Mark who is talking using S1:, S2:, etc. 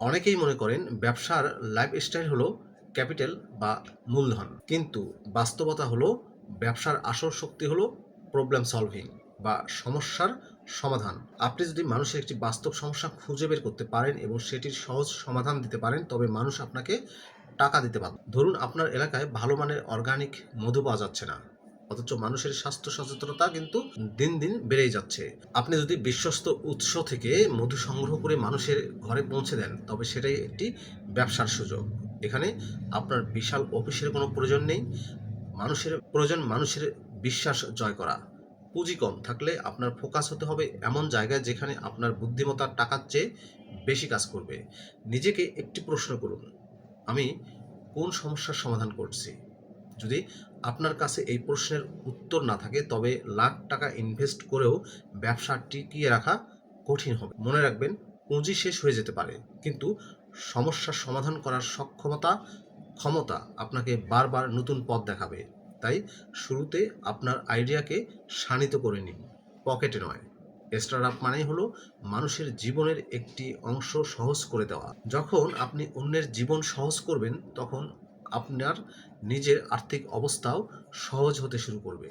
S1: অনেকেই মনে করেন ব্যবসার লাইফস্টাইল হলো ক্যাপিটাল বা মূলধন, কিন্তু বাস্তবতা হলো ব্যবসার আসল শক্তি হলো প্রবলেম সলভিং বা সমস্যার সমাধান। আপনি যদি মানুষের একটি বাস্তব সমস্যা খুঁজে বের করতে পারেন এবং সেটির সহজ সমাধান দিতে পারেন, তবে মানুষ আপনাকে টাকা দিতে বাধ্য। ধরুন আপনার এলাকায় ভালো মানের অর্গানিক মধু পাওয়া যাচ্ছে না, অথচ মানুষের স্বাস্থ্য সচেতনতা কিন্তু দিন দিন বেড়েই যাচ্ছে। আপনি যদি বিশ্বস্ত উৎস থেকে মধু সংগ্রহ করে মানুষের ঘরে পৌঁছে দেন, তবে সেটাই একটি ব্যবসার সুযোগ। এখানে আপনার বিশাল অফিসের কোনো প্রয়োজন নেই, মানুষের প্রয়োজন মানুষের বিশ্বাস জয় করা। পুঁজি কম থাকলে আপনার ফোকাস হতে হবে এমন জায়গায় যেখানে আপনার বুদ্ধিমত্তা টাকার চেয়ে বেশি কাজ করবে। নিজেকে একটি প্রশ্ন করুন, আমি কোন সমস্যার সমাধান করছি? যদি আপনার কাছে এই প্রশ্নের উত্তর না থাকে, তবে লাখ টাকা ইনভেস্ট করেও ব্যবসা টিকিয়ে রাখা কঠিন হবে। মনে রাখবেন, পুঁজি শেষ হয়ে যেতে পারে, কিন্তু সমস্যার সমাধান করার ক্ষমতা আপনাকে বারবার নতুন পথ দেখাবে। তাই শুরুতে আপনার আইডিয়াকে শানিত করে নিন, পকেটে নয়। স্টার্টআপ মানেই হলো মানুষের জীবনের একটি অংশ সহজ করে দেওয়া। যখন আপনি অন্যের জীবন সহজ করবেন, তখন আপনার নিজের আর্থিক অবস্থাও সহজ হতে শুরু করবে।